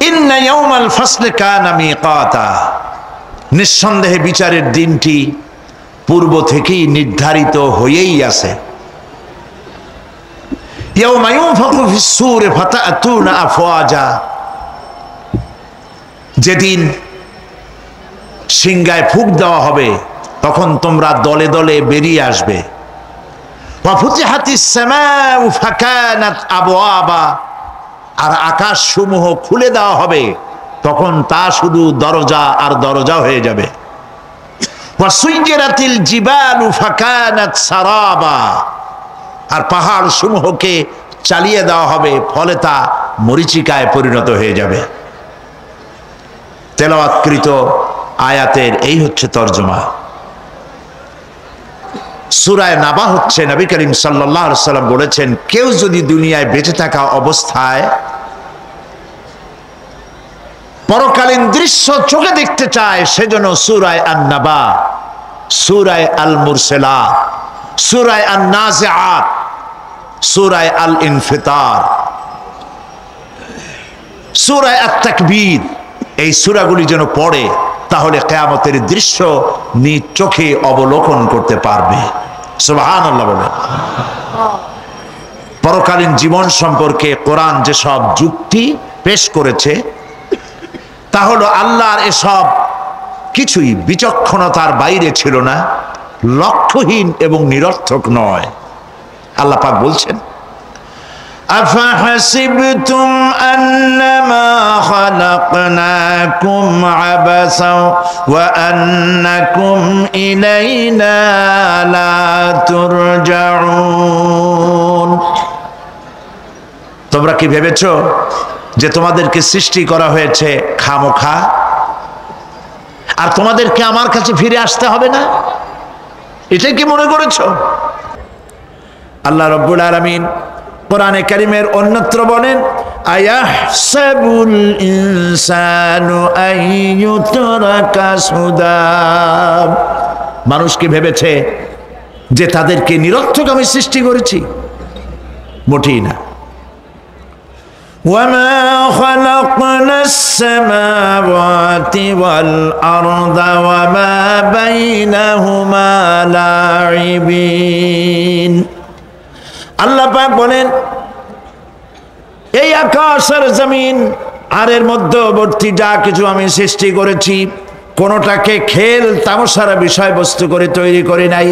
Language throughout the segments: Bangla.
ইন্না ইয়াউমাল ফাসলি কানা মিকাতা, নিঃসন্দেহে বিচারের দিনটি পূর্ব থেকেই নির্ধারিত হয়েই আছে। ইয়াউমা ইউনফাখু ফিস-সূরি ফাতা'তুনা আফওয়াজা, যেদিন সিংহায় ফুঁক দেওয়া হবে তখন তোমরা দলে দলে বেরিয়ে আসবে। ওয়া ফুতিহাতিস সামাউ ফাকানাত আবওয়াবা, আর আকাশ সমূহ খুলে দেওয়া হবে তখন তা শুধু দরজা আর দরজা হয়ে যাবে। ওয়া সুইজিরাতিল জিবালু ফাকানাত সারাবা, আর পাহাড় সমূহকে চালিয়ে দেওয়া হবে ফলে তা মরীচিকায় পরিণত হয়ে যাবে। তেলাওয়াতকৃত আয়াতের এই হচ্ছে তরজমা। সূরা নাবা হচ্ছে, নবী করিম সাল্লাল্লাহু আলাইহি ওয়াসাল্লাম বলেছেন, কেউ যদি দুনিয়ায় বেঁচে থাকা অবস্থায় পরকালীন দৃশ্য চোখে দেখতে চায় সেজন্য সূরা আন-নাবা, সূরা আল-মুরসালাত, সূরা আন-নাজিআত, সূরা আল-ইনফিতার, সূরা আত-তাকবীর, এই সূরাগুলি যেন পড়ে, তাহলে কিয়ামতের দৃশ্য নিজ চোখে অবলোকন করতে পারবে। সুবহানাল্লাহ বলে। পরকালীন জীবন সম্পর্কে কোরআন যেসব যুক্তি পেশ করেছে তা হলো আল্লাহর এসব কিছুই বিচক্ষণতার বাইরে ছিল না, লক্ষ্যহীন এবং নিরর্থক নয়। আল্লাহ পাক বলছেন, أفحسبتم أنما خلقناكم عبثا وأنكم إلينا لا ترجعون, তোমরা কি ভেবেছো যে তোমাদেরকে সৃষ্টি করা হয়েছে খামোখা আর তোমাদেরকে আমার কাছে ফিরে আসতে হবে না? এটাই কি মনে করেছো? আল্লাহ রাব্বুল আলামিন কোরআনে কারীমের অন্যত্র বলেন, আয়াহসাবুল ইনসানু আইয়ুতরাকা সুদা, মানুষ কি ভেবেছে যে তাদেরকে নিরর্থক আমি সৃষ্টি করেছি? মোটেই না। ওয়ামা খালাকনাস সামাওয়াতি ওয়াল আরদা ওয়ামা বাইনাহুমা লাইবিন, আল্লাহ পাক বলেন, এই আকাশ আর জমিন আর এর মধ্যবর্তী যা কিছু আমি সৃষ্টি করেছি কোনোটাকে খেল তামাশার বিষয়বস্তু করে তৈরি করে নাই,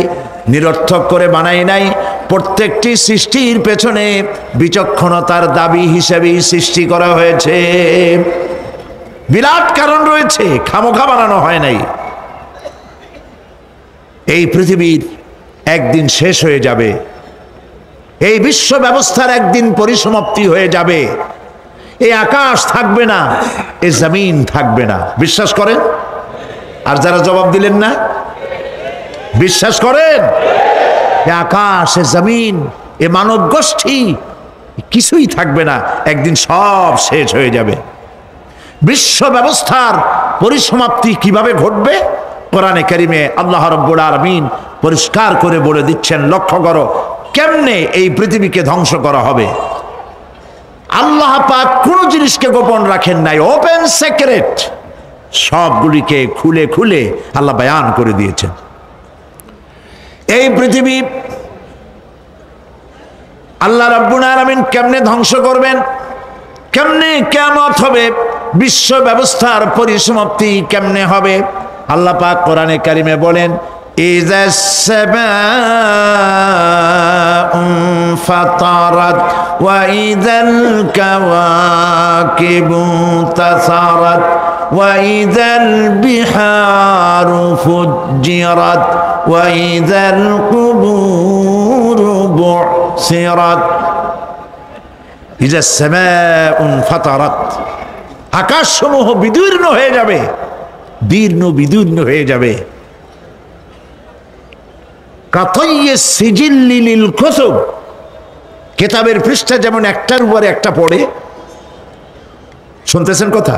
নিরর্থক করে বানাই নাই। প্রত্যেকটি সৃষ্টির পেছনে বিচক্ষণতার দাবি হিসেবেই সৃষ্টি করা হয়েছে। বিরাট কারণ রয়েছে, খামোখা বানানো হয় নাই। এই পৃথিবীর একদিন শেষ হয়ে যাবে, এই বিশ্ব ব্যবস্থার একদিন পরিসমাপ্তি হয়ে যাবে। এই আকাশ থাকবে না, এই জমিন থাকবে না। বিশ্বাস করেন? আর যারা জবাব দিলেন না, বিশ্বাস করেন? এই আকাশ, এ জমিন, এ মানব গোষ্ঠী কিছুই থাকবে না, একদিন সব শেষ হয়ে যাবে। বিশ্ব ব্যবস্থার পরিসমাপ্তি কিভাবে ঘটবে? কোরআনে কারীমে আল্লাহ রাব্বুল আলামিন পরিষ্কার করে বলে দিচ্ছেন। লক্ষ্য করো কেমনে এই পৃথিবীকে ধ্বংস করা হবে। আল্লাহ পাক কোনো জিনিসকে গোপন রাখেন নাই, ওপেন সিক্রেট, সবগুলিকে খুলে খুলে আল্লাহ বয়ান করে দিয়েছেন। এই পৃথিবী আল্লাহ রাব্বুল আলামিন কেমনে ধ্বংস করবেন, কেমনে কিয়ামত হবে, বিশ্ব ব্যবস্থার পরিসমাপ্তি কেমনে হবে, আল্লাহ পাক কোরআনে কারীমে বলেন, إذا السماء انفطرت وإذا الكواكب انتثرت وإذا البحار فجرت وإذا القبور بعثرت إذا السماء انفطرت, আকাশসমূহ বিদীর্ণ হয়ে যাবে, বিদীর্ণ হয়ে যাবে। কেতাবের পৃষ্ঠা যেমন একটার উপরে একটা পড়ে, শুনতেছেন কথা?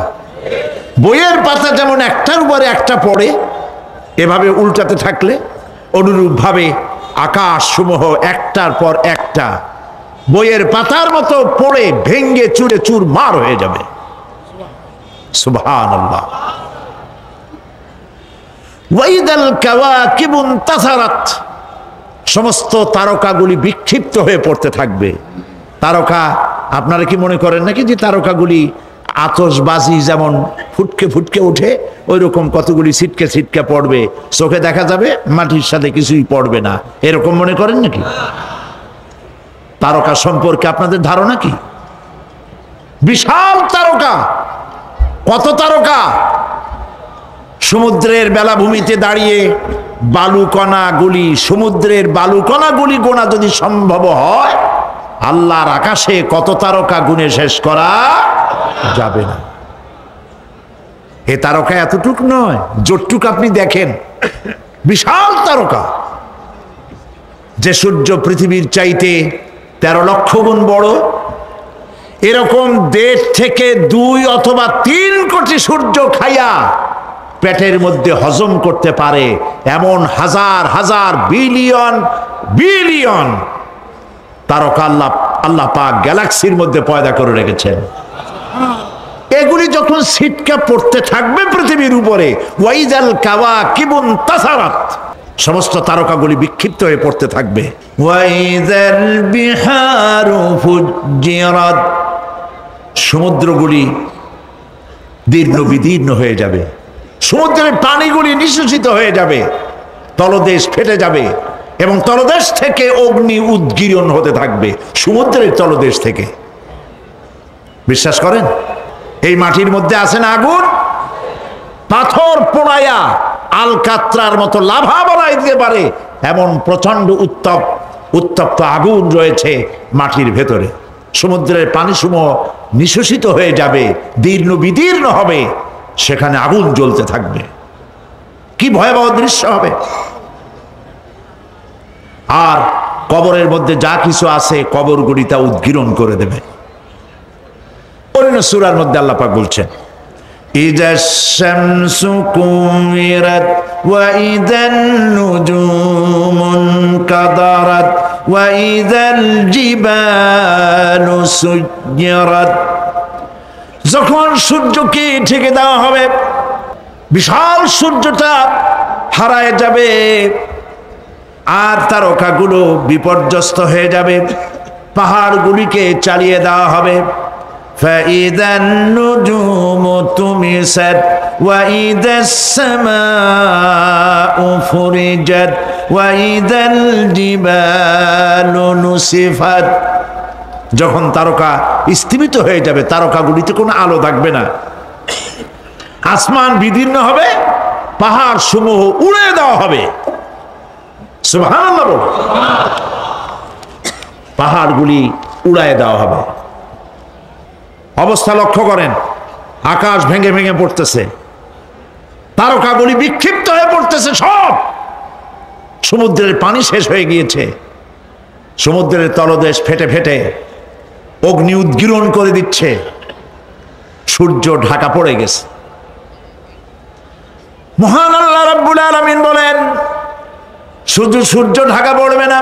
বইয়ের পাতা যেমন একটার উপরে একটা পড়ে, এভাবে উল্টাতে থাকলে অনুরূপ ভাবে আকাশ সমূহ একটার পর একটা বইয়ের পাতার মতো পড়ে ভেঙ্গে চুরে চুরমার হয়ে যাবে। সুবহানাল্লাহ। ওয়াইদাল কাওয়াকিবু ইনতাসারাত, সমস্ত তারকাগুলি বিক্ষিপ্ত হয়ে পড়তে থাকবে। তারকা, আপনারা কি মনে করেন নাকি যে তারকাগুলি আতশবাজি যেমন ফুটকে ফুটকে ওঠে ওই রকম কতগুলি ছিটকে ছিটকে পড়বে, চোখে দেখা যাবে, মাটির সাথে কিছুই পড়বে না, এরকম মনে করেন নাকি? তারকা সম্পর্কে আপনাদের ধারণা কি? বিশাল তারকা, কত তারকা! সমুদ্রের বেলাভূমিতে দাঁড়িয়ে বালুকণাগুলি, সমুদ্রের বালুকণাগুলি গোনা যদি সম্ভব হয়, আল্লাহর আকাশে কত তারকা গুণে শেষ করা যাবে না। এ তারকা এতটুক নয়, যতটুক আপনি দেখেন বিশাল তারকা। যে সূর্য পৃথিবীর চাইতে 13 লক্ষ গুণ বড়, এরকম 1.5 থেকে 2 অথবা 3 কোটি সূর্য খাইয়া পেটের মধ্যে হজম করতে পারে এমন হাজার হাজার বিলিয়ন বিলিয়ন তারকা আল্লাহ পাক গ্যালাক্সির মধ্যে পয়দা করে রেখেছেন। এগুলি যখন ছিটকে পড়তে থাকবে পৃথিবীর উপরে, ওয়াইদাল কাওয়াকিবু ইনতাসারাত, সমস্ত তারকাগুলি বিক্ষিপ্ত হয়ে পড়তে থাকবে। ওয়াইদাল বিহারু ফুজ্জিরাত, সমুদ্রগুলি দীর্ণ বিদীর্ণ হয়ে যাবে, সমুদ্রের পানিগুলি নিঃশেষিত হয়ে যাবে, তলদেশ ফেটে যাবে এবং তলদেশ থেকে অগ্নি উদ্গীরণ হতে থাকবে, সমুদ্রের তলদেশ থেকে। বিশ্বাস করেন? এই মাটির মধ্যে আছে না আগুন, পাথর পোড়াইয়া আলকাত্রার মতো লাভা বানাই দিতে পারে এমন প্রচন্ড উত্তপ্ত আগুন রয়েছে মাটির ভেতরে। সমুদ্রের পানিসমূহ নিঃশেষিত হয়ে যাবে, দীর্ণ বিদীর্ণ হবে, সেখানে আগুন জ্বলতে থাকবে। কি ভয়াবহ দৃশ্য হবে! আর কবরের মধ্যে যা কিছু আছে কবরগুলি তা উদ্গীরণ করে দেবে। অন্য সূরার মধ্যে আল্লাহ পাক বলছেন, ইযাশ শামসু কুমিরাত ওয়া ইযান নুজুমুন কাদারাত ওয়া ইযাল জিবালু সুজ্জিরাত, যখন সূর্যকে ঢেকে দেওয়া হবে, বিশাল সূর্যটা হারায় যাবে আর তারকাগুলো বিপর্যস্ত হয়ে যাবে, পাহাড়গুলিকে চালিয়ে দেওয়া হবে। ফাইদান নুজুমু তুমিসাত ওয়া ইদাস সামাউ ফুরিজাত ওয়া ইদাল জিবালু নুসিফাত, যখন তারকা স্থিমিত হয়ে যাবে, তারকাগুলিতে কোনো আলো থাকবে না, আসমান বিদীর্ণ হবে, পাহাড় সমূহ উড়ে দেওয়া হবে। সুবহানাল্লাহ, পাহাড়গুলি উড়ায় দেওয়া হবে। অবস্থা লক্ষ্য করেন, আকাশ ভেঙে ভেঙে পড়তেছে, তারকাগুলি বিক্ষিপ্ত হয়ে পড়তেছে, সব সমুদ্রের পানি শেষ হয়ে গিয়েছে, সমুদ্রের তলদেশ ফেটে ফেটে অগ্নি উদ্গীরণ করে দিচ্ছে, সূর্য ঢাকা পড়ে গেছে। মহান আল্লাহ রাব্বুল আলামিন বলেন, শুধু সূর্য ঢাকা পড়বে না,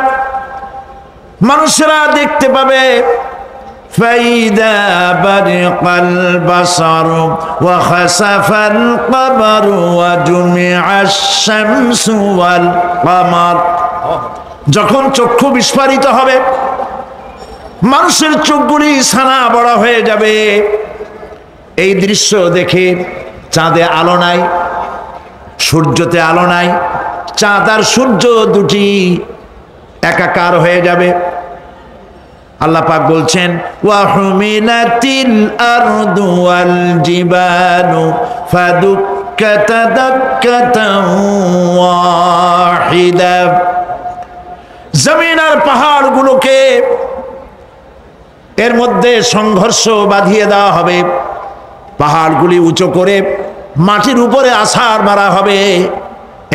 মানুষেরা দেখতে পাবে ফাইদা বারিকাল বাসারু ওয়া খাসাফাল কমারু ওয়া জুমিআশ শামসু ওয়াল কমার, যখন চক্ষু বিস্ফারিত হবে, মানুষের চোখগুলি ছানা বড় হয়ে যাবে, এই দৃশ্য দেখে চাঁদে আলো নাই, সূর্যতে আলো নাই, চাঁদ আর সূর্য দুটি একাকার হয়ে যাবে। আল্লাহ পাক বলছেন, ওয়া হুমিলাতিল আরদু ওয়াল জিবালু ফাদুক্কাতা দাক্কাতান ওয়াহিদা, জমিন আর পাহাড়গুলোকে এর মধ্যে সংঘর্ষ বাঁধিয়ে দেওয়া হবে, পাহাড়গুলি উঁচু করে মাটির উপরে আছাড় মারা হবে,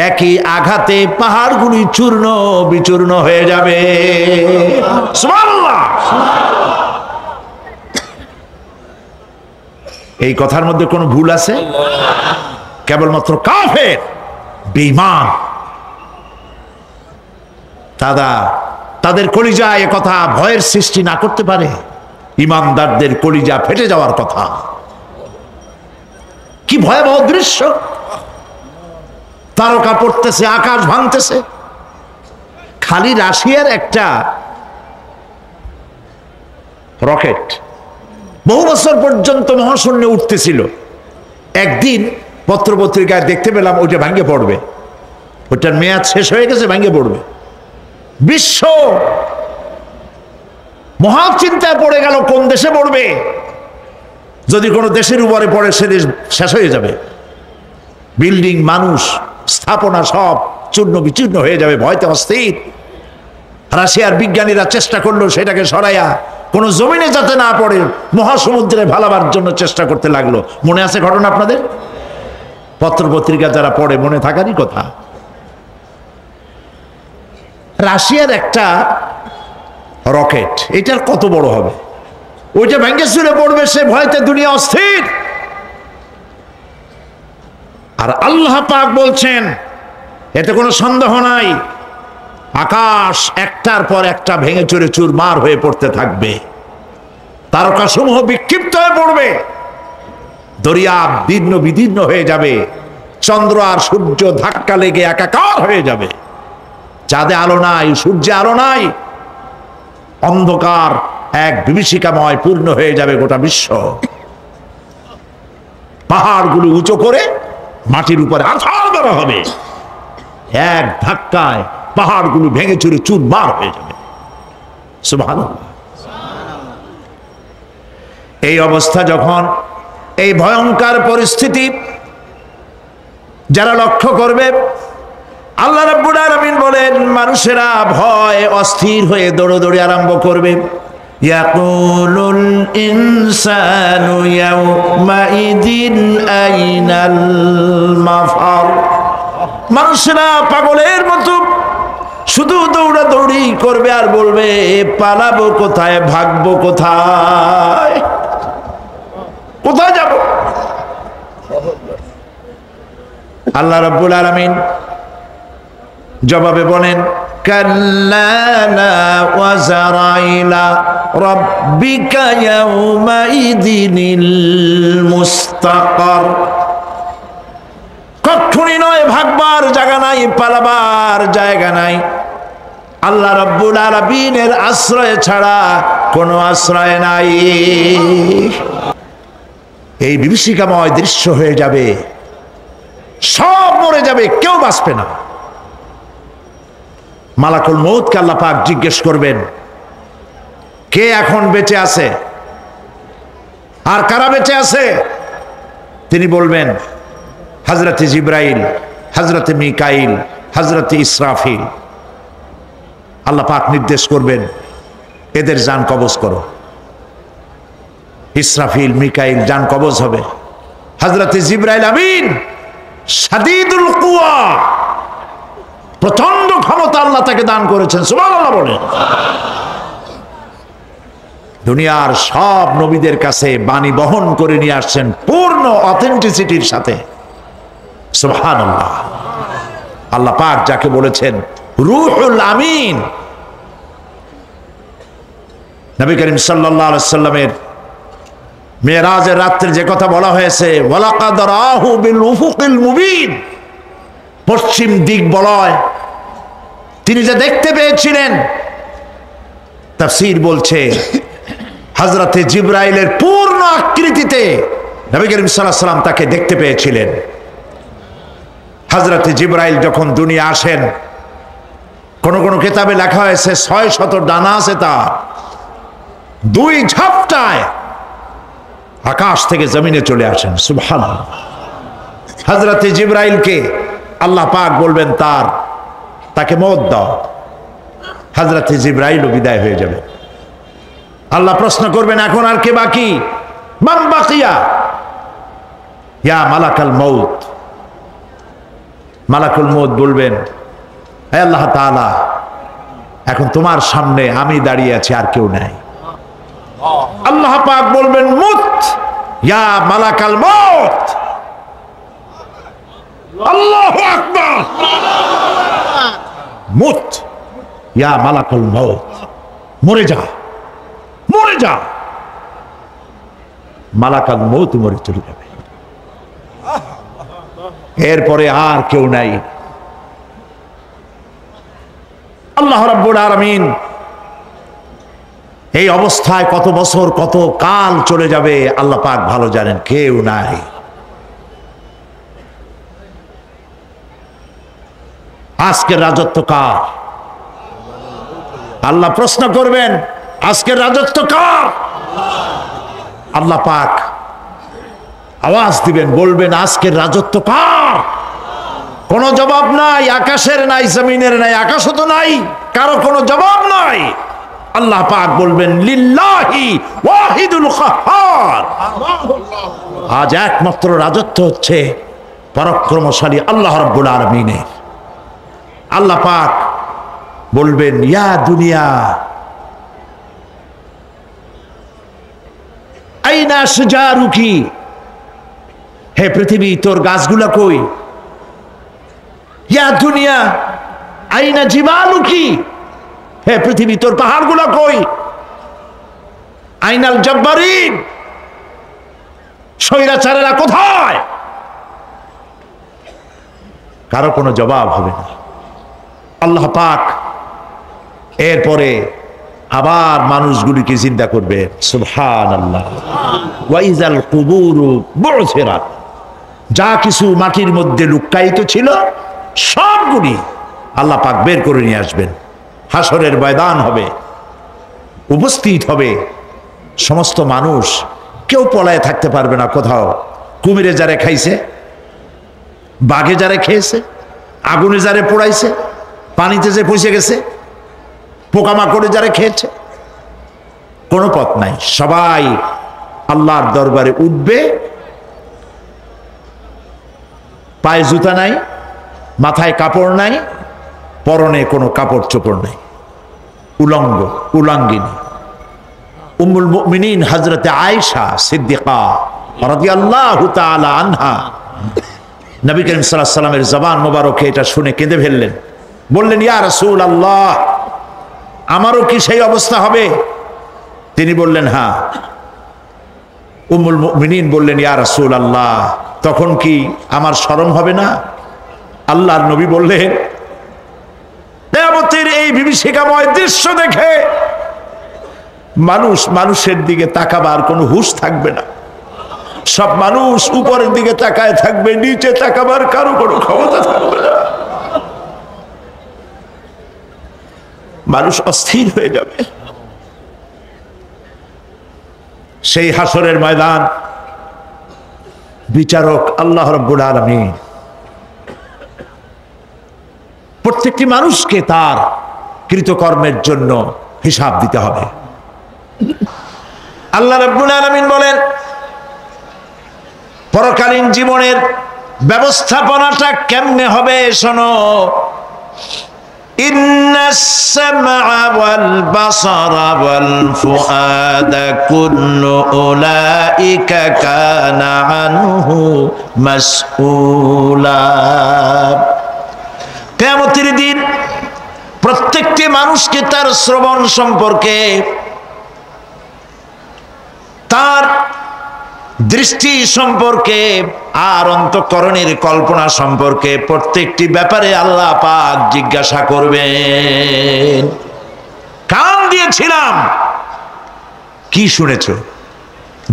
একই আঘাতে পাহাড়গুলি চূর্ণ বিচূর্ণ হয়ে যাবে। সুবহানাল্লাহ। এই কথার মধ্যে কোনো ভুল আছে? কেবলমাত্র কাফের, বেঈমান, তাদের কলিজা এ কথা ভয়ের সৃষ্টি না করতে পারে। ইমানদারদের কলিজা ফেটে যাওয়ার কথা। কি ভয়াবহ দৃশ্য! তারকা পড়তেছে, আকাশ ভাঙতেছে। খালি রাশিয়ার একটা রকেট বহু বছর পর্যন্ত মহাশূন্যে উঠতেছিল। একদিন পত্রপত্রিকায় দেখতে পেলাম ওইটা ভেঙে পড়বে, ওইটার মেয়াদ শেষ হয়ে গেছে, ভেঙে পড়বে। বিশ্ব মহাচিন্তায় পড়ে গেল, কোন দেশে পড়বে? যদি কোনো দেশের উপরে পড়ে সে দেশ শেষ হয়ে যাবে। বিল্ডিং, মানুষ, স্থাপনা সব চূর্ণ বিচূর্ণ হয়ে যাবে, ভয়তে অস্থির। রাশিয়ার বিজ্ঞানীরা চেষ্টা করলো সেটাকে সরাইয়া কোনো জমিনে যাতে না পড়ে মহাসমুদ্রে ভালাবার জন্য চেষ্টা করতে লাগলো। মনে আছে ঘটনা আপনাদের? পত্রপত্রিকা যারা পড়ে মনে থাকারই কথা। রাশিয়ার একটা রকেট, এটার কত বড় হবে? ওইটা ভেঙে চুরে পড়বে, সে ভয়তে দুনিয়া অস্থির। আর আল্লাহ পাক বলছেন, এতে কোনো সন্দেহ নাই, আকাশ একটার পর একটা ভেঙে চুরে চুরমার হয়ে পড়তে থাকবে, তারকাসমূহ বিক্ষিপ্ত হয়ে পড়বে, দরিয়া দীর্ণ বিদীর্ণ হয়ে যাবে, চন্দ্র আর সূর্য ধাক্কা লেগে একাকার হয়ে যাবে, চাঁদে আলো নাই, সূর্যে আলো নাই, অন্ধকার এক বিভীষিকাময় পূর্ণ হয়ে যাবে গোটা বিশ্ব। পাহাড়গুলো উঁচু করে মাটির উপরে আছাড় করা হবে, এক ধাক্কায় পাহাড়গুলো ভেঙে চুরে চুরমার হয়ে যাবে। সুবহানাল্লাহ। এই অবস্থা যখন, এই ভয়ঙ্কর পরিস্থিতি যারা লক্ষ্য করবে, আল্লাহ রাব্বুল আলামিন বলেন মানুষেরা ভয় অস্থির হয়ে দৌড়াদৌড়ি আরম্ভ করবে। ইয়াকুলুল ইনসানু ইয়াউমাইদিন আইনাল মাফার। মানুষেরা পাগলের মতো শুধু দৌড়াদৌড়ি করবে আর বলবে পালাবো কোথায়, ভাগবো কোথায়, কোথায় যাব? আল্লাহ রাব্বুল আলামিন জবাবে বলেন কাল্লা লা ওয়াজারা ইলা রাব্বিকা ইয়াউমাইদিনিল মুস্তাকার। কখনই নয়, ভাগবার জায়গা নাই, পালাবার জায়গা নাই। আল্লাহ রাব্বুল আলামিনের আশ্রয় ছাড়া কোনো আশ্রয় নাই। এই বিভীষিকাময় দৃশ্য হয়ে যাবে, সব মরে যাবে, কেউ বাঁচবে না। মালাকুল মউতকে আল্লাহ পাক জিজ্ঞেস করবেন, কে এখন বেঁচে আছে আর কারা বেঁচে আছে? তিনি বলবেন হযরতে জিবরাইল, হযরতে মিকাইল, হযরতে ইসরাফিল। আল্লাহ পাক নির্দেশ করবেন এদের জান কবজ করো। ইসরাফিল, মিকাইল জান কবজ হবে। হযরতে জিবরাইল আমিন শাদীদুল কুওয়া, প্রচন্ড ক্ষমতা আল্লাহ তাকে দান করেছেন, সুবহানাল্লাহ বলেন। দুনিয়ার সব নবীদের কাছে বাণী বহন করে নিয়ে আসছেন পূর্ণ অথেন্টিসিটির সাথে, সুবহানাল্লাহ। আল্লাহ পাক যাকে বলেছেন রূহুল আমিন। নবী করিম সাল্লাল্লাহু আলাইহি সাল্লামের মেরাজের রাত্রে যে কথা বলা হয়েছে, ওয়ালাকাদ রাহু বিল উফুকিল মুবিন, পশ্চিম দিক বলয় তিনি যে দেখতে পেয়েছিলেন, তাফসীর বলছে হযরতে জিবরাইলের পূর্ণ আকৃতিতে নবী করিম সাল্লাল্লাহু আলাইহি সাল্লাম তাকে দেখতে পেয়েছিলেন। হযরতে জিবরাইল যখন দুনিয়া আসেন, কোন কোন কিতাবে লেখা হয়েছে 600 ডানা আছে তার, দুই ঝাপটায় আকাশ থেকে জমিনে চলে আসেন, সুবহানাল্লাহ। হযরতে জিবরাইলকে আল্লাহ পাক বলবেন তাকে মওত দাও, হযরতে জিবরাইলও বিদায় হয়ে যাবে। আল্লাহ প্রশ্ন করবেন এখন আর কে বাকি? মান বাকিয়া ইয়া মালাকাল মউত। মালাকুল মউত বলবেন হে আল্লাহ তাআলা, এখন তোমার সামনে আমি দাঁড়িয়ে আছি, আর কেউ নাই। আল্লাহ পাক বলবেন মুত ইয়া মালাকাল মউত। আল্লাহু আকবার। মুত ইয়া মালাকুল মউত, মরে যা, মরে যা। মালাকাল মউত মরে চলে যাবে। এরপরে আর কেউ নাই। আল্লাহ রাব্বুল আলামিন এই অবস্থায় কত বছর কত কাল চলে যাবে আল্লাহ পাক ভালো জানেন, কেউ নাই। আজকের রাজত্ব কার? আল্লাহ প্রশ্ন করবেন, আজকের রাজত্ব কার? আল্লাহ পাক আওয়াজ দিবেন, বলবেন আজকের রাজত্ব কার? কোনো জবাব নাই, আকাশের নাই, জমিনের নাই, আকাশও তো নাই, কারো কোনো জবাব নাই। আল্লাহ পাক বলবেন লিল্লাহি ওয়াহিদুল কাহ্হার। আজ একমাত্র রাজত্ব হচ্ছে পরাক্রমশালী আল্লাহ রাব্বুল আলামিনের। আল্লাহ পাক বলবেন ইয়া দুনিয়া আইনা শুজারুকি, হে পৃথিবী তোর গাছগুলা কই? ইয়া দুনিয়া আইনা জিবালুকি, হে পৃথিবী তোর পাহাড়গুলা কই? আইনাল জব্বারিন, স্বৈরাচারেরা কোথায়? কারো কোনো জবাব হবে না। আল্লাহ পাক এরপরে আবার মানুষগুলিকে চিন্তা করবে, সুবহানাল্লাহ, ওয়াইজাল কুবুরু বু'থিরাত, যা কিছু মাটির মধ্যে লুক্কায়িত ছিল সবগুলি আল্লাহ পাক বের করে নিয়ে আসবেন। হাসরের ময়দান হবে, উপস্থিত হবে সমস্ত মানুষ, কেউ পলায় থাকতে পারবে না কোথাও। কুমিরে যারে খাইছে, বাঘে যারে খেয়েছে, আগুনে যারে পোড়াইছে, পানিতে যে পচে গেছে, পোকামাকড়ে যারা খেয়েছে, কোনো পথ নাই। সবাই আল্লাহর দরবারে উঠবে, পায়ে জুতা নাই, মাথায় কাপড় নাই, পরনে কোনো কাপড় চোপড় নাই, উলঙ্গ উলাঙ্গিনী। উম্মুল মুমিনিন হযরতে আয়েশা সিদ্দিকা রাদিয়াল্লাহু তাআলা আনহা, নবী করিম সাল্লাল্লাহু আলাইহি ওয়াসাল্লামের জবান মোবারকে এটা শুনে কেঁদে ফেললেন, বললেন ইয়া রাসূলুল্লাহ, আমারও কি সেই অবস্থা হবে? তিনি বললেন হ্যাঁ। উম্মুল মুমিনিন বললেন ইয়া রাসূলুল্লাহ, তখন কি আমার শরম হবে না? আল্লাহর নবী বললেন কিয়ামতের এই বিভীষিকাময় দৃশ্য দেখে মানুষের দিকে তাকাবার কোনো হুঁশ থাকবে না। সব মানুষ উপরের দিকে তাকায় থাকবে, নিচে তাকাবার কারো কোনো ক্ষমতা থাকবে না। মানুষ অস্থির হয়ে যাবে। সেই হাসরের ময়দান, বিচারক আল্লাহ রাব্বুল আলামিন প্রত্যেকটি মানুষকে তার কৃতকর্মের জন্য হিসাব দিতে হবে। আল্লাহ রাব্বুল আলামিন বলেন পরকালীন জীবনের ব্যবস্থাপনাটা কেমনে হবে শোনো। ইন্নাস সামআ ওয়াল বাসারা ওয়াল ফুআদা কুল্লু উলাইকা কানা আনহু মাসউলা। কিয়ামতের দিন প্রত্যেকটি মানুষকে তার শ্রবণ সম্পর্কে, তার দৃষ্টি সম্পর্কে, আর অন্তঃকরণের কল্পনা সম্পর্কে প্রত্যেকটি ব্যাপারে আল্লাহ পাক জিজ্ঞাসা করবেন। কান দিয়েছিলাম, কি শুনেছ?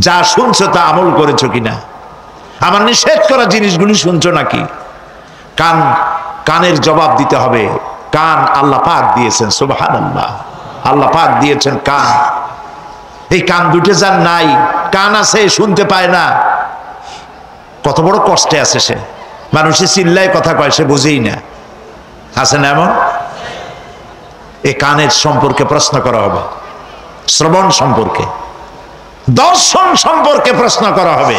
যা শুনছো তা আমল করেছো কিনা? আমার নিষেধ করা জিনিসগুলি শুনছো নাকি? কানের জবাব দিতে হবে। কান আল্লাহ পাক দিয়েছেন, সুবহানাল্লাহ, আল্লাহ পাক দিয়েছেন কান। এই কান দুটো যার নাই, কান আছে শুনতে পায় না, কত বড় কষ্টে আছে সে। মানুষে চিল্লায় কথা কয়, সে বুঝেই না। আছে না এমন? এই কানের সম্পর্কে প্রশ্ন করা হবে, শ্রবণ সম্পর্কে, দর্শন সম্পর্কে প্রশ্ন করা হবে।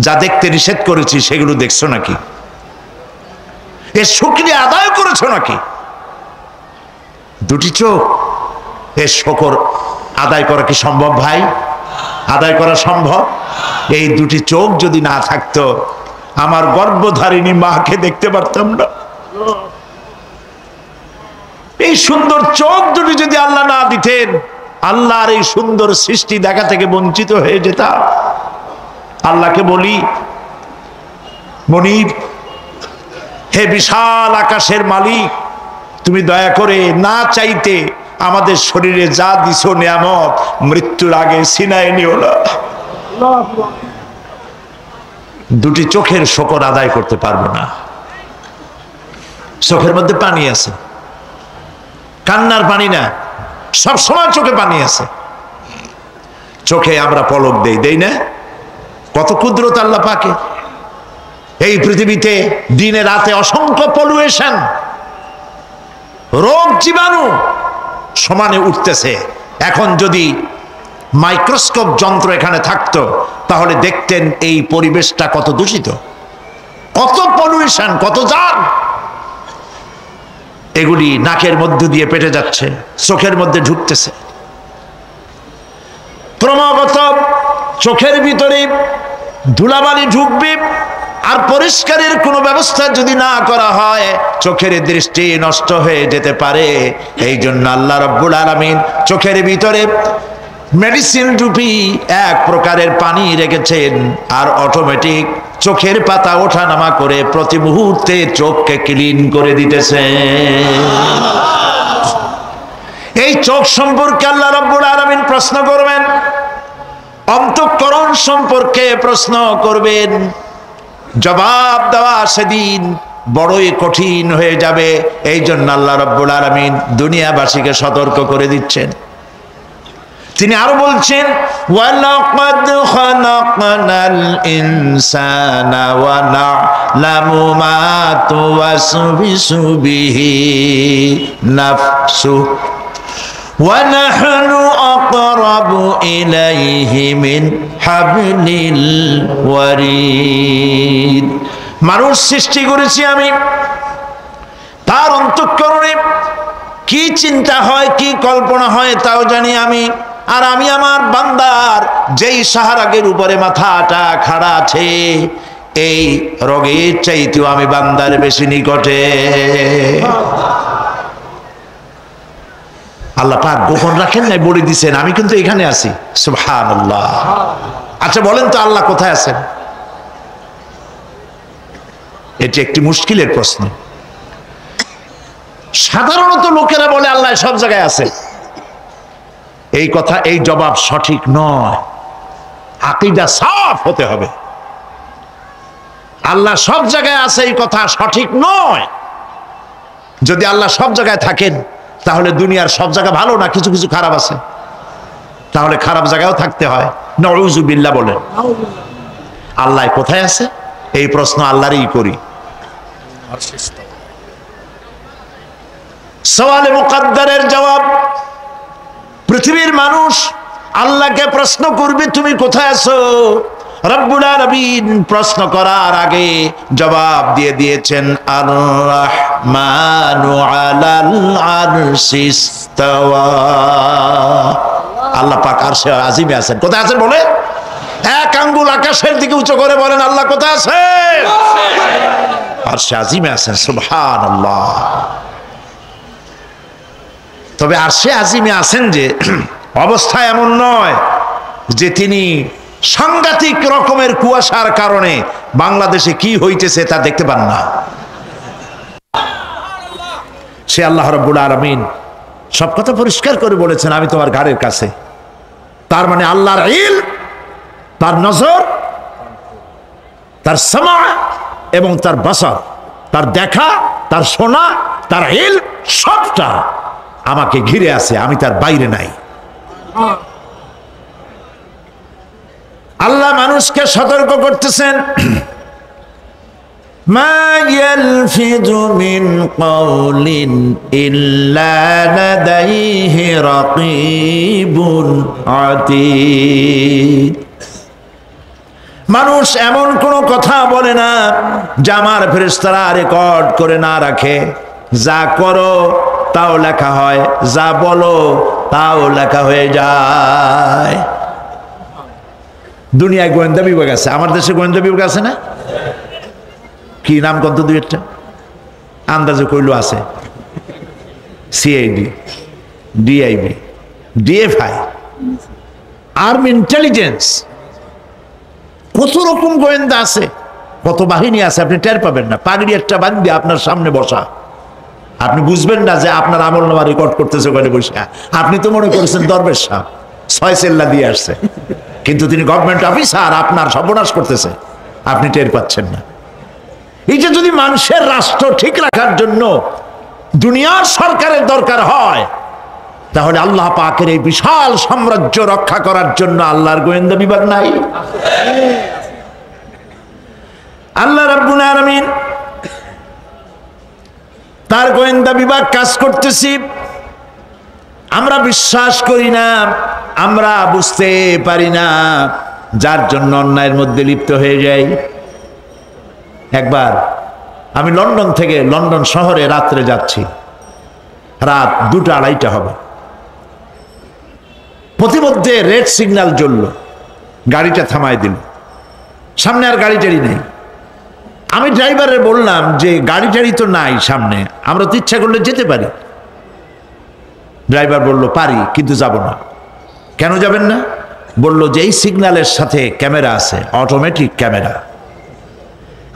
যা দেখতে নিষেধ করেছি সেগুলো দেখছো নাকি? এর শুকরিয়া আদায় করেছো নাকি? দুটি চোখ, এর শুকর আদায় করা কি সম্ভব ভাই? আদায় করা সম্ভব? এই দুটি চোখ যদি না থাকতো আমার গর্ভধারিণী মাকে দেখতে পারতাম না। এই সুন্দর চোখ দুটি যদি আল্লাহ না দিতেন, আল্লাহর এই সুন্দর সৃষ্টি দেখা থেকে বঞ্চিত হয়ে যেতাম। আল্লাহকে বলি মনির, হে বিশাল আকাশের মালিক, তুমি দয়া করে না চাইতে আমাদের শরীরে যা দিছো নিয়ামত মৃত্যুর আগে ছিনায় নিও না। দুটি চোখের শকর আদায় করতে পারবো না। চোখের মধ্যে পানি আছে, কান্নার পানি না, সব সময় চোখে পানি আছে। চোখে আমরা পলক দেই না? কত কুদরত আল্লাহ পাকে। এই পৃথিবীতে দিনে রাতে অসংখ্য পলুয়েশন, রোগ জীবাণু সমানে উঠতেছে। এখন যদি মাইক্রোস্কোপ যন্ত্র এখানে থাকতো তাহলে দেখতেন এই পরিবেশটা কত দূষিত, কত পলুয়েশন, কত জাম। এগুলি নাকের মধ্য দিয়ে পেটে যাচ্ছে, চোখের মধ্যে ঢুকতেছে। ক্রমাগত চোখের ভিতরে ধুলাবালি ঢুকবে, আর পরিষ্কারের কোনো ব্যবস্থা যদি না করা হয় চোখের দৃষ্টি নষ্ট হয়ে যেতে পারে। এই জন্য আল্লাহ রাব্বুল আলামিন চোখের ভিতরে মেডিসিন রূপী এক প্রকারের পানি রেখেছেন, আর অটোমেটিক চোখের পাতা ওঠানামা করে প্রতি মুহূর্তে চোখকে ক্লিন করে দিতেছে। এই চোখ সম্পর্কে আল্লাহ রাব্বুল আলামিন প্রশ্ন করবেন, অন্তঃকরণ সম্পর্কে প্রশ্ন করবেন। জবাব দেওয়া সেদিন বড়ই কঠিন হয়ে যাবে। এই জন্য আল্লাহ রাব্বুল আলামিন দুনিয়াবাসীকে সতর্ক করে দিচ্ছেন। তিনি আরো বলছেন, ওয়ালাকাদ খালাকনাল ইনসানা ওয়া না'লামু মা তুওয়াসবিসু বিহি নাফসুহু ওয়া নাহনু আকরাবু ইলাইহি মিন হাবলিল ওয়ারিদ। মানুষ সৃষ্টি করেছি আমি, তার অন্তঃকরণে কি চিন্তা হয়, কি কল্পনা হয় তাও জানি আমি। আর আমি আমার বান্দার যেই সাহারাগের উপরে মাথাটা খাড়া আছে, এই রোগের চাইতেও আমি বান্দার বেশি নিকটে। আল্লাহ পাক গোপন রাখেন নাই, বলে দিছেন আমি কিন্তু এখানে আছি। সুবহানাল্লাহ। আচ্ছা বলেন তো আল্লাহ কোথায় আছেন? এটি একটি মুশকিলের প্রশ্ন। সাধারণত লোকেরা বলে আল্লাহ সব জায়গায় আছে। এই কথা, এই জবাব সঠিক নয়। আকীদা সাফ হতে হবে। আল্লাহ সব জায়গায় আছে এই কথা সঠিক নয়। যদি আল্লাহ সব জায়গায় থাকেন তাহলে দুনিয়ার সব জায়গা ভালো না, কিছু কিছু খারাপ আছে। তাহলে খারাপ জায়গায়ও থাকতে হয়। নাউযুবিল্লাহ বলেন। আল্লাহ কোথায় আছে এই প্রশ্ন আল্লাহরই করি। সওয়ালে মুকদ্দারের জবাব, পৃথিবীর মানুষ আল্লাহকে প্রশ্ন করবে তুমি কোথায় আছো। রব্বুল আলামিন প্রশ্ন করার আগে জবাব দিয়ে দিয়েছেন, আর রাহমানু আলাল আরশি ইস্তাওয়া। আল্লাহ পাক আরশে আজিমে আছেন। কোথায় আছেন বলে? এক আঙ্গুল আকাশের দিকে উঁচু করে বলেন আল্লাহ কোথায় আছেন? আরশে আজিমে আছেন। সুবহানাল্লাহ। তবে আরশে আজিমে আছেন যে অবস্থা এমন নয় যে তিনি সাংঘাতিক রকমের কুয়াশার কারণে বাংলাদেশে কি হইতেছে তা দেখতে পান না। সে আল্লাহ রাব্বুল আলামিন সব কথা পরিষ্কার করে বলেছেন, আমি তোমার ঘাড়ের কাছে। তার মানে আল্লাহর ইলম, তার নজর, তার সামা এবং তার বাসার, তার দেখা, তার শোনা, তার ইলম সবটা আমাকে ঘিরে আছে, আমি তার বাইরে নাই। আল্লাহ মানুষকে সতর্ক করতেছেন, মা ইয়ালফিযু মিন কাওলিন ইল্লা লাদাইহি রাকীবুন আতীদ। মানুষ এমন কোনো কথা বলে না যা আমার ফেরেশতারা রেকর্ড করে না রাখে। যা করো তাও লেখা হয়, যা বলো তাও লেখা হয়ে যায়। দুনিয়ায় গোয়েন্দা বিভাগ আছে, আমার দেশে গোয়েন্দা বিভাগ আছে না? কি নাম কত দুই একটা আন্দাজে কইলো আছে। CID, DIB, DFI, army intelligence, কত রকম গোয়েন্দা আছে। কত বাহিনী আছে আপনি টের পাবেন না। পাগড়ি একটা বান্ধে আপনার সামনে বসা, আপনি বুঝবেন না যে আপনার আমল নামা রেকর্ড করতেছে ওখানে বসে। আপনি তো মনে করেছেন দরবেশ সাহেব 6 সেল্লা দিয়ে আসছে, কিন্তু তিনি গভর্নমেন্ট অফিসার, আপনার সর্বনাশ করতেছে, আপনি টের পাচ্ছেন না। এই যে যদি মানুষের রাষ্ট্র ঠিক রাখার জন্য দুনিয়ার সরকারের দরকার হয়, তাহলে আল্লাহ পাকের এই বিশাল সাম্রাজ্য রক্ষা করার জন্য আল্লাহর গোয়েন্দা বিভাগ নাই? আল্লাহ রাব্বুল আলামিন তার গোয়েন্দা বিভাগ কাজ করতেছি, আমরা বিশ্বাস করি না, আমরা বুঝতে পারি না, যার জন্য অন্যায়ের মধ্যে লিপ্ত হয়ে যাই। একবার আমি লন্ডন থেকে লন্ডন শহরে রাত্রে যাচ্ছি, রাত 2টা-2:30 হবে। প্রতিমধ্যে রেড সিগন্যাল জ্বলল, গাড়িটা থামায় দিল, সামনে আর গাড়ি টাড়ি নেই। আমি ড্রাইভারে বললাম যে গাড়ি টাড়ি তো নাই সামনে, আমরা তো ইচ্ছা করলে যেতে পারি। ড্রাইভার বলল পারি, কিন্তু যাব না। কেন যাবেন না? বলল যে এই সিগন্যালের সাথে ক্যামেরা আছে, অটোমেটিক ক্যামেরা।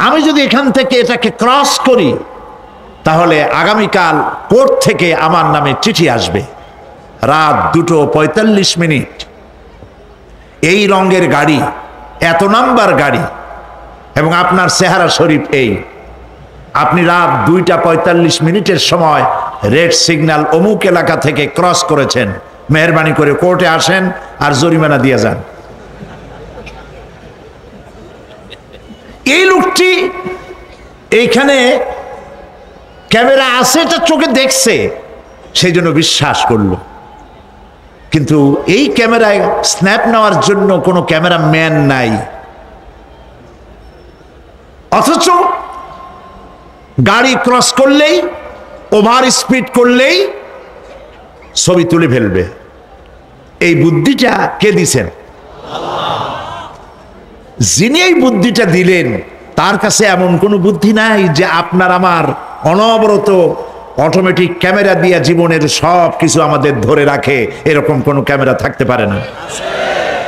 আমি যদি এখান থেকে এটাকে ক্রস করি, তাহলে আগামীকাল কোর্ট থেকে আমার নামে চিঠি আসবে। রাত 2:45, এই রঙের গাড়ি, এত নাম্বার গাড়ি, এবং আপনার চেহারা শরীফ এই, আপনি রাত 2:45 সময় রেড সিগন্যাল অমুক এলাকা থেকে ক্রস করেছেন, মেহরবানি করে কোর্টে আসেন আর জরিমানা দিয়ে যান। এই লোকটি এইখানে ক্যামেরা আছে এটা চোখে দেখছে, সেই জন্য বিশ্বাস করলো। কিন্তু এই ক্যামেরায় স্ন্যাপ নেওয়ার জন্য কোনো ক্যামেরা ম্যান নাই, অথচ গাড়ি ক্রস করলেই, ওভার স্পিড করলেই ছবি তুলে ফেলবে। এই বুদ্ধিটা কে দিছেন? যিনি এই বুদ্ধিটা দিলেন তার কাছে এমন কোনো বুদ্ধি নাই যে আপনার আমার অনবরত অটোমেটিক ক্যামেরা দিয়ে জীবনের সব কিছু আমাদের ধরে রাখে, এরকম কোনো ক্যামেরা থাকতে পারে না।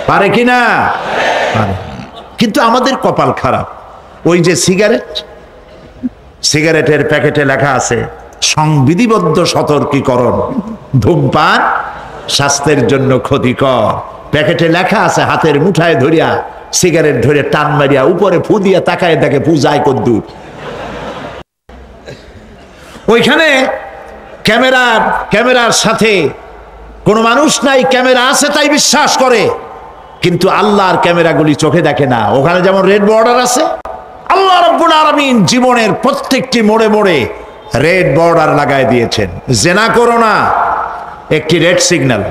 পারে কি না? পারে। কিন্তু আমাদের কপাল খারাপ। ওই যে সিগারেটের প্যাকেটে লেখা আছে সংবিধিবদ্ধ সতর্কীকরণ, ধূমপান স্বাস্থ্যের জন্য ক্ষতিকর। প্যাকেটে লেখা আছে, হাতের মুঠায় ধরিয়া সিগারেট ধরে টান মারিয়া উপরে ফু দিয়া তাকায় দেখে ফু যায় কদ্দুর। ওইখানে ক্যামেরার সাথে কোনো মানুষ নাই, ক্যামেরা আছে তাই বিশ্বাস করে, কিন্তু আল্লাহর ক্যামেরাগুলি চোখে দেখে না। ওখানে যেমন রেড বর্ডার আছে, আল্লাহ রাব্বুল আলামিন জীবনের প্রত্যেকটি মোড়ে মোড়ে রেড বর্ডার লাগায় দিয়েছেন। জেনা করো না, একটি রেড সিগন্যাল।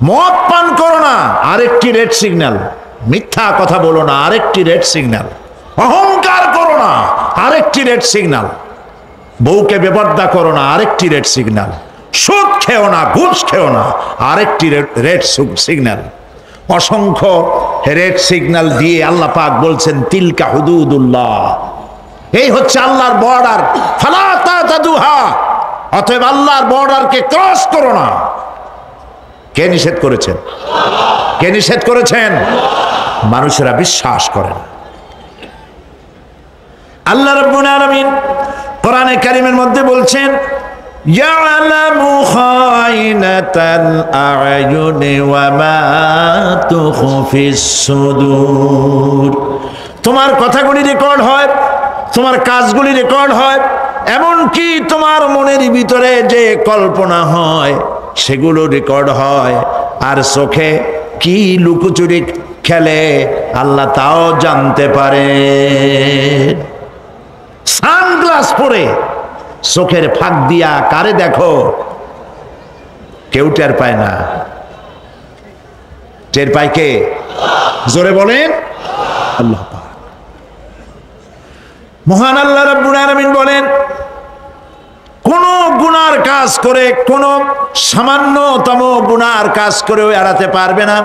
মদ পান করো না, আরেকটি রেড সিগন্যাল। মিথ্যা কথা বলো না, আরেকটি রেড সিগন্যাল। অহংকার করো না, আরেকটি রেড সিগন্যাল। বউকে বেপরদা করো না, আরেকটি রেড সিগন্যাল। সুদ খেও না, ঘুষ খেও না, আরেকটি রেড সিগন্যাল। অসংখ্য রেড সিগন্যাল দিয়ে আল্লাহ পাক বলছেন তিলকা হুদুদুল্লাহ, এই হচ্ছে আল্লাহর বর্ডার, ফালা তাতাদুহা, অতএব আল্লাহর বর্ডারকে ক্রস করো না। কে নিষেধ করেছেন? কে নিষেধ করেছেন? মানুষেরা বিশ্বাস করে না। আল্লাহ রাব্বুল আলামিন কোরআনে কারীমের মধ্যে বলছেন ইয়ালামু খায়িনাতাল আ'য়ুনি ওয়া মা তুখফিস সুদূর। তোমার কথাগুলি রেকর্ড হয়, তোমার কাজগুলি রেকর্ড হয়, এমনকি তোমার মনের ভিতরে যে কল্পনা হয় সেগুলো রেকর্ড হয়। আর চোখে কি লুকোচুরি খেলে আল্লাহ তাও জানতে পারে। সানগ্লাস পরে চোখের ফাঁক দিয়া কারে দেখো, কেউ টের পায় না। টের পায় কে? জোরে বলেন আল্লাহ পাক। মহান আল্লাহ রাব্বুল আলামিন বলেন কোন গুনার কাজ করে, কোন সামান্যতম গুনার কাজ করেও এড়াতে পারবে না,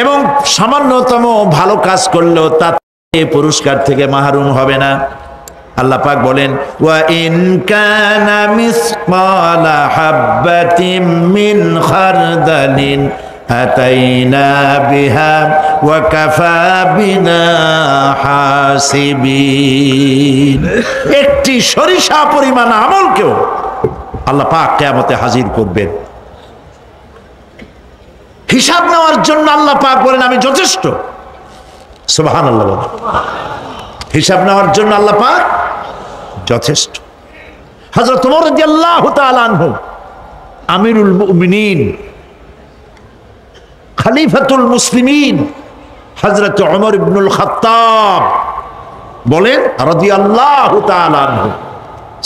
এবং সামান্যতম ভালো কাজ করলেও তাতে পুরস্কার থেকে মাহরুম হবে না। আল্লাহ পাক বলেন ওয়া ইন কানা মিসকালা হাববাতিন মিন খারদালিন আতাইনা বিহা ওয়া কাফা বিনা হাসিবিন। একটি সরিষা পরিমাণ আমলকেও আল্লাহ পাক কিয়ামতে হাজির করবেন। হিসাব নেওয়ার জন্য আল্লাহ পাক বলেন আমি যথেষ্ট। সুবহানাল্লাহ বলেন। হিসাব নেওয়ার জন্য আল্লাহ পাক যথেষ্ট। হযরত ওমর রাদিয়াল্লাহু তাআলা আনহু আমিরুল মুমিনিন খলিফাতুল মুসলিমিন হযরত ওমর ইবনুল খাত্তাব বলেন রাদিয়াল্লাহু তাআলা আনহু।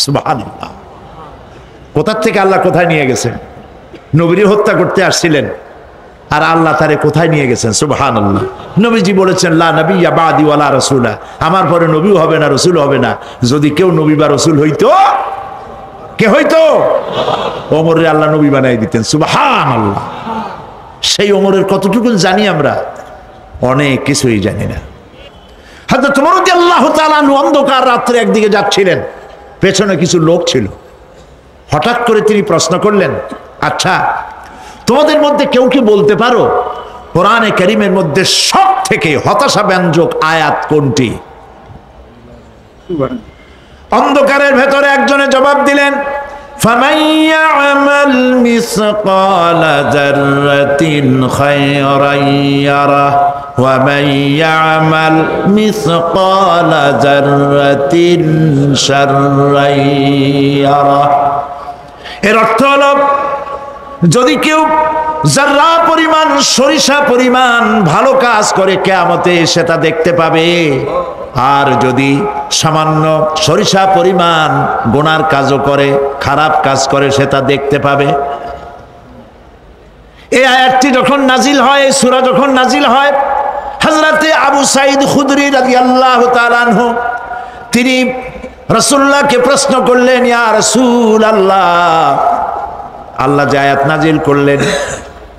সুবহানাল্লাহ। কোথা থেকে আল্লাহ কোথায় নিয়ে গেছেন? নবীকে হত্যা করতে আসছিলেন আর আল্লাহ তারে কোথায় নিয়ে গেছেন? সুবহানাল্লাহ। নবীজি বলেছেন লা নবিয়্যা বাদি ওয়ালা রাসূলা, আমার পরে নবীও হবে না রাসূল হবে না। যদি কেউ নবী বা রাসূল হইতো, কে হইতো? ওমরে আল্লাহ নবী বানাই দিতেন। সুবহানাল্লাহ। সেই ওমরের কতটুকু জানি আমরা? অনেক কিছুই জানি না। হযরত ওমর রাদিয়াল্লাহু তাআলা অন্ধকার রাত্রে একদিকে যাচ্ছিলেন, পেছনে কিছু লোক ছিল। হঠাৎ করে তিনি প্রশ্ন করলেন, আচ্ছা তোমাদের মধ্যে কেউ কি বলতে পারো কোরআনে কারীমের মধ্যে সব থেকে হতাশাব্যঞ্জক আয়াত কোনটি? অন্ধকারের ভেতরে একজনে জবাব দিলেন, ফামান ইয়ামাল মিসকালা যাররাতিন খায়রান ইয়ারাহ ওয়া মান ইয়ামাল মিসকালা যাররাতিন শাররান ইয়ারাহ। এর অর্থ হলো যদি কেউ যারা পরিমাণ সরিষা পরিমাণ ভালো কাজ করে কিয়ামতে সেটা দেখতে পাবে, আর যদি সামান্য সরিষা পরিমাণ গুনার কাজও করে, খারাপ কাজ করে, সেটা দেখতে পাবে। এই আয়াতটি যখন নাজিল হয়, এই সূরা যখন নাজিল হয়, হযরতে আবু সাঈদ খুদরি রাদিয়াল্লাহু তাআলা আনহু তিনি রাসূলুল্লাহকে প্রশ্ন করলেন, ইয়া রাসূলুল্লাহ, আল্লাহ যে আয়াত নাজিল করলেন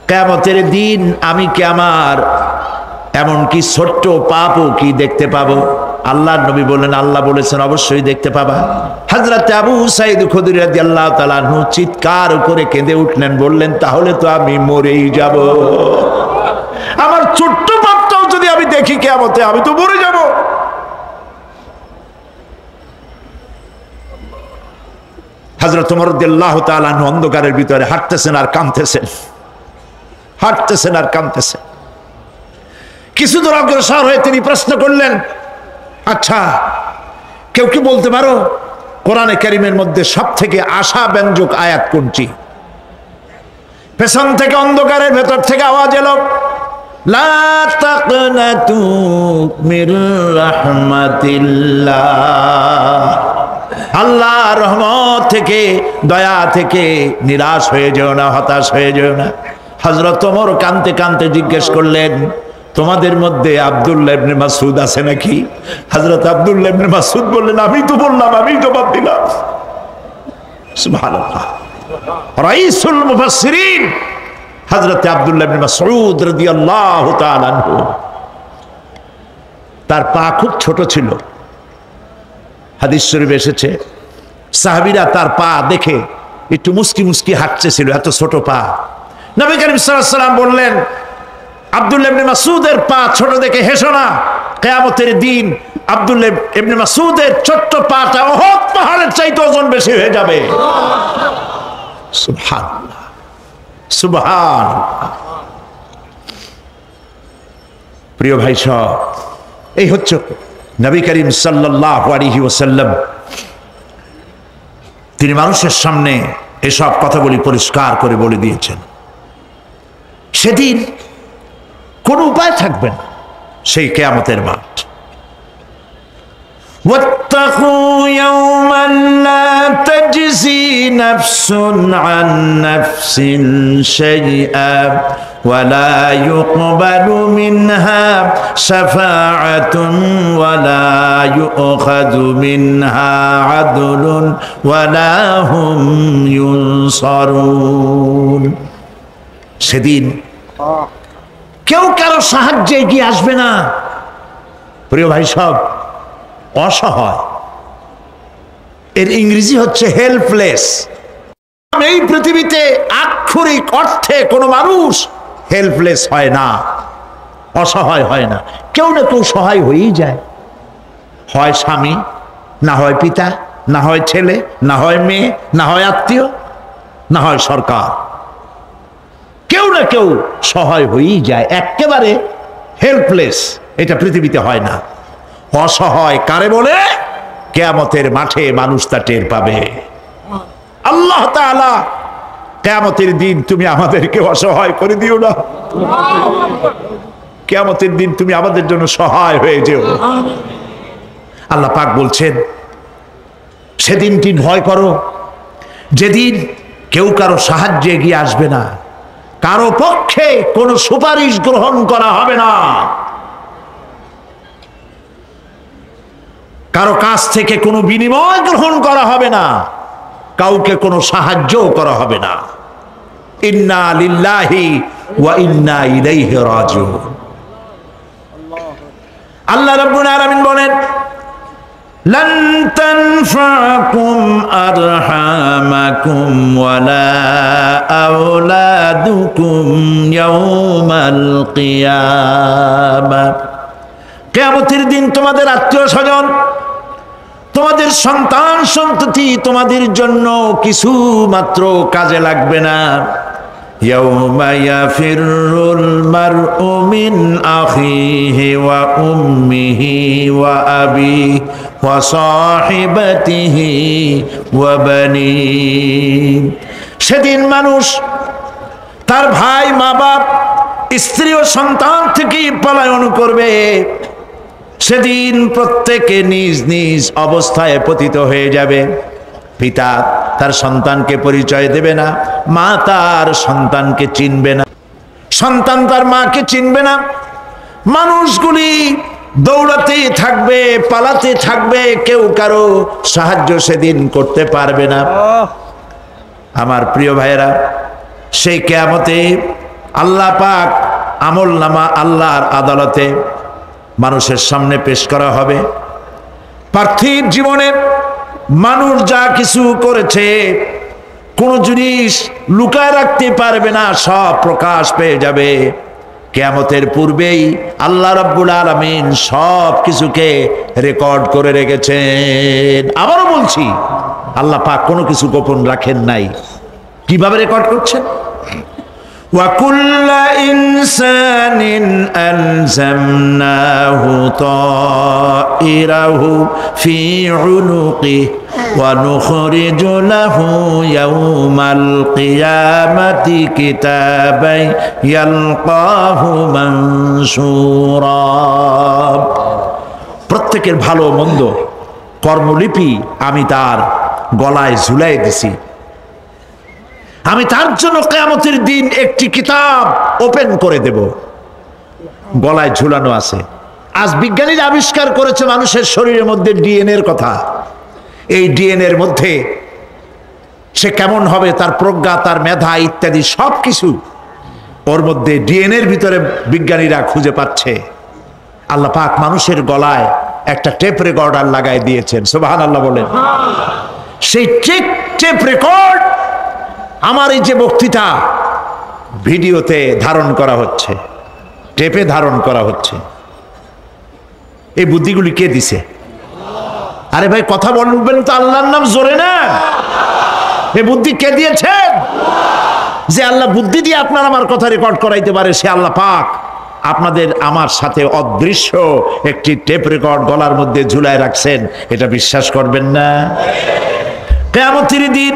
কিয়ামতের দিন আমি কি আমার এমনকি ছোট্ট পাপও কি দেখতে পাবো? আল্লাহর নবী বললেন, আল্লাহ বলেছেন অবশ্যই দেখতে পাবা। হযরত আবু সাঈদ খুদরি রাদিয়াল্লাহু তাআলা আনহু চিৎকার করে কেঁদে উঠলেন, বললেন তাহলে তো আমি মরেই যাব। আমার ছোট্ট পাপটাও যদি আমি দেখি কিয়ামতে, আমি তো মরে যাব। হযরত ওমর রাদিয়াল্লাহু তাআলা আনহু অন্ধকারের ভিতরে হাঁটতেছেন আর কাঁদতেছেন, হাঁটতেছেন আর কাঁদতেছেন। কিছু দূর অগ্রসর হয়ে তিনি প্রশ্ন করলেন, আচ্ছা কেউ কি বলতে পারো কোরআনে কারীমের মধ্যে সব থেকে আশাব্যঞ্জক আয়াত কোনটি? পেছন থেকে অন্ধকারের ভেতর থেকে আওয়াজ এলো, লা তাকনাতু মির রাহমাতিল্লাহ, আল্লাহর রহমত থেকে, দয়া থেকে নিরাশ হয়ে যেও না, হতাশ হয়ে যেও না। হযরত ওমর কাঁদতে কাঁদতে জিজ্ঞেস করলেন, তোমাদের মধ্যে আব্দুল্লাহ ইবনে মাসউদ আছে নাকি? হযরত আব্দুল্লাহ ইবনে মাসউদ বললেন, আমি তো বললাম, আমি জবাব দিলাম। সুবহানাল্লাহ। রাইসুল মুফাসসিরিন হযরত আব্দুল্লাহ ইবনে মাসউদ রাদিয়াল্লাহু তাআলা আনহু, তার পা খুব ছোট ছিল। হাদিস শরীফে এসেছে সাহাবীরা তার পা দেখে একটু মুস্কি মুস্কি হাঁটতেছিল, এত ছোট পা। নবী করিম সাল্লাল্লাহু আলাইহি ওয়াসাল্লাম বললেন, আব্দুল্লাহ ইবনে মাসউদের পা ছোট দেখে হেসো না, কিয়ামতের দিন আব্দুল্লাহ ইবনে মাসউদের ছোট্ট পাটা উহুদ পাহাড়ের চাইতে ওজন বেশি হয়ে যাবে। সুবহানাল্লাহ, সুবহানাল্লাহ। প্রিয় ভাই সব, এই হচ্ছে নবী করিম সাল্লাল্লাহু আলাইহি ওয়াসাল্লাম। তিনি মানুষের সামনে এসব কথাগুলি পরিষ্কার করে বলে দিয়েছেন। সেদিন কোন উপায় থাকবে না, সেই কিয়ামতের মাঠ। واتقوا يوما لا تجزي نفس عن نفس شيئا ولا يقبل منها شفاعة ولا يؤخذ منها عدل ولا هم ينصرون। সেদিন কেউ কারো সাহায্যে এগিয়ে আসবে না। প্রিয় ভাই সব, অসহায়, এর ইংরেজি হচ্ছে হেল্পলেস। এই পৃথিবীতে আক্ষরিক অর্থে কোনো মানুষ হেল্পলেস হয় না, অসহায় হয় না। কেউ না কেউ সহায় হয়েই যায়, হয় স্বামী, না হয় পিতা, না হয় ছেলে, না হয় মেয়ে, না হয় আত্মীয়, না হয় সরকার। কেউ না কেউ সহায় হয়েই যায়। একেবারে হেল্পলেস এটা পৃথিবীতে হয় না। অসহায় কারে বলে? কিয়ামতের মাঠে মানুষ তা টের পাবে। আল্লাহ তাআলা কিয়ামতের দিন তুমি আমাদেরকে অসহায় করে দিও না। কিয়ামতের দিন তুমি আমাদের জন্য সহায় হয়ে যেও। আল্লাহ পাক বলছেন, সেদিনটি ভয় করো যেদিন কেউ কারো সাহায্যে এগিয়ে আসবে না, কারো পক্ষে কোনো সুপারিশ গ্রহণ করা হবে না, কারো কাছ থেকে কোনো বিনিময় গ্রহণ করা হবে না, কাউকে কোনো সাহায্যও করা হবে না। ইন্না লিল্লাহি ওয়া ইন্না ইলাইহি রাজিউন। আল্লাহ রাব্বুল আলামিন বলেন, লান তানফাকুম আরহামাকুম ওয়ালা আওলাদুকুম ইয়াউমাল কিয়ামা। কিয়ামতের দিন তোমাদের আত্মীয় স্বজন, তোমাদের সন্তান সন্ততি তোমাদের জন্য কিছু মাত্র কাজে লাগবে না। ইয়াউমা ইয়াফিরুল মারউ মিন আখিহি ওয়া উম্মিহি ওয়া আবিহি ওয়া সাহিবাতিহি ওয়া বানিহি। সেদিন মানুষ তার ভাই, মা বাপ, স্ত্রী ও সন্তান থেকে পলায়ন করবে। সেদিন প্রত্যেকে নিজ নিজ অবস্থায় পতিত হয়ে যাবে। পিতা তার সন্তানকে পরিচয় দেবে না, মা তার সন্তানকে চিনবে না, সন্তান তার মাকে চিনবে না। মানুষগুলি দৌড়াতে থাকবে, পালাতে থাকবে, কেউ কারো সাহায্য সেদিন করতে পারবে না। আমার প্রিয় ভাইয়েরা, সেই কিয়ামতে আল্লাহ পাক আমলনামা আল্লাহর আদালতে মানুষের সামনে পেশ করা হবে। পার্থিব জীবনে মানুষ যা কিছু করেছে কোনো জিনিস লুকায় রাখতে পারবে না, সব প্রকাশ পেয়ে যাবে। কিয়ামতের পূর্বেই আল্লাহ রাব্বুল আলামিন সব কিছুকে রেকর্ড করে রেখেছেন। আবারও বলছি, আল্লাহ পাক কোনো কিছু গোপন রাখেন নাই। কিভাবে রেকর্ড করছেন? وَكُلَّ إِنسَانٍ أَلْزَمْنَاهُ طَائِرَهُ فِي عُنُقِهِ وَنُخْرِجُ لَهُ يَوْمَ الْقِيَامَةِ كِتَابًا يَلْقَاهُ مَنشُورًا। প্রত্যেকের ভালো মন্দ কর্মলিপি আমি তার গলায় ঝুলাই দিছি। আমি তার জন্য কিয়ামতের দিন একটি কিতাব ওপেন করে দেব, গলায় ঝুলানো আছে। আজ বিজ্ঞানীরা আবিষ্কার করেছে মানুষের শরীরের মধ্যে ডিএনএর কথা। এই ডিএনএর মধ্যে সে কেমন হবে, তার প্রজ্ঞা, তার মেধা ইত্যাদি সব কিছু ওর মধ্যে ডিএনএর ভিতরে বিজ্ঞানীরা খুঁজে পাচ্ছে। আল্লাহ পাক মানুষের গলায় একটা টেপ রেকর্ডার লাগাই দিয়েছেন। সুবহানাল্লাহ বলেন। সেই টেপ রেকর্ড আমার এই যে বক্তৃতা ভিডিওতে ধারণ করা হচ্ছে, টেপে ধারণ করা হচ্ছে। এই বুদ্ধিগুলি কে দিছে? আরে ভাই কথা বলবেন তো আল্লাহর নাম জোরে না। এই বুদ্ধি কে দিয়েছেন? যে আল্লাহ বুদ্ধি দিয়ে আপনার আমার কথা রেকর্ড করাইতে পারে, সে আল্লাহ পাক আপনাদের আমার সাথে অদৃশ্য একটি টেপ রেকর্ড গলার মধ্যে ঝুলায় রাখছেন। এটা বিশ্বাস করবেন না? কিয়ামতের দিন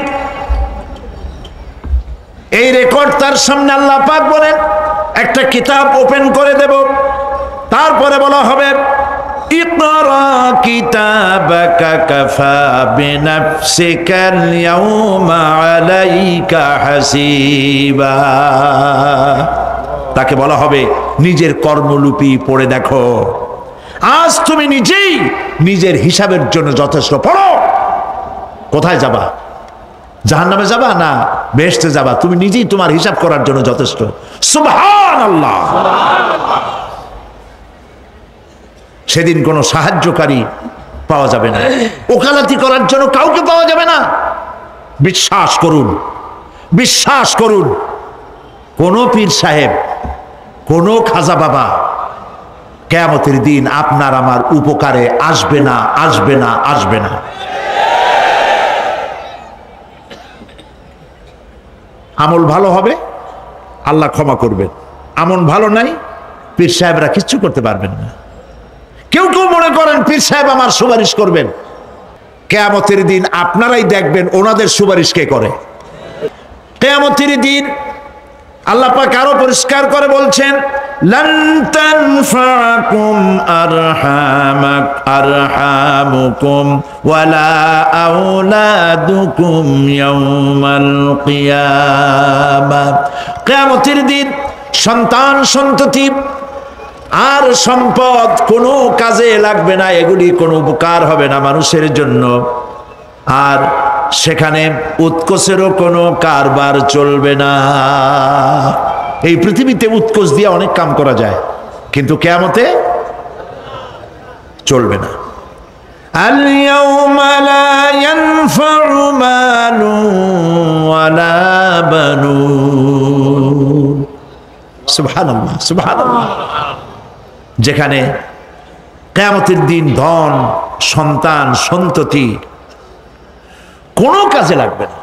এই রেকর্ড তার সামনে আল্লাহ পাক বলেন একটা কিতাব ওপেন করে দেব। তারপরে বলা হবে, ইকরা কিতাবাকা কাফা বিনাফসিকাল ইয়াউমা আলাইকা হাসিবা। তাকে বলা হবে, নিজের কর্মলিপি পড়ে দেখো, আজ তুমি নিজেই নিজের হিসাবের জন্য যথেষ্ট। পড়ো। কোথায় যাবা? জাহান্নামে যাবা না বেহেশতে যাবা? তুমি নিজেই তোমার হিসাব করার জন্য যথেষ্ট। সুবহানাল্লাহ। সেদিন কোনো সাহায্যকারী পাওয়া যাবে না, ওকালতি করার জন্য কাউকে পাওয়া যাবে না। বিশ্বাস করুন, বিশ্বাস করুন, কোন পীর সাহেব কোনো খাজা বাবা কিয়ামতের দিন আপনার আমার উপকারে আসবে না, আসবে না, আসবে না। আমল ভালো হবে, আল্লাহ ক্ষমা করবেন। আমল ভালো নাই, পীর সাহেবরা কিচ্ছু করতে পারবেন না। কেউ কেউ মনে করেন পীর সাহেব আমার সুপারিশ করবেন। কিয়ামতের দিন আপনারাই দেখবেন ওনাদের সুপারিশ কে করে। কিয়ামতের দিন আল্লাহ পাক আরো পরিষ্কার করে বলছেন, লান তানফাকুম আরহামুকুম ওয়ালা আওলাদুকুম ইয়াউমাল কিয়ামাহ। কিয়ামতের দিন সন্তান সন্ততি আর সম্পদ কোনো কাজে লাগবে না, এগুলি কোনো উপকার হবে না মানুষের জন্য। আর সেখানে উৎকোচেরও কোনো কারবার চলবে না। এই পৃথিবীতে উৎকোচ দিয়ে অনেক কাম করা যায়, কিন্তু কিয়ামতে চলবে না। আল ইয়াউমা লা ইয়ানফাউ মালুন ওয়ালা বানুন। সুবহানাল্লাহ, সুবহানাল্লাহ। যেখানে কিয়ামতের দিন ধন, সন্তান, সন্ততি কোনো কাজে লাগবে না।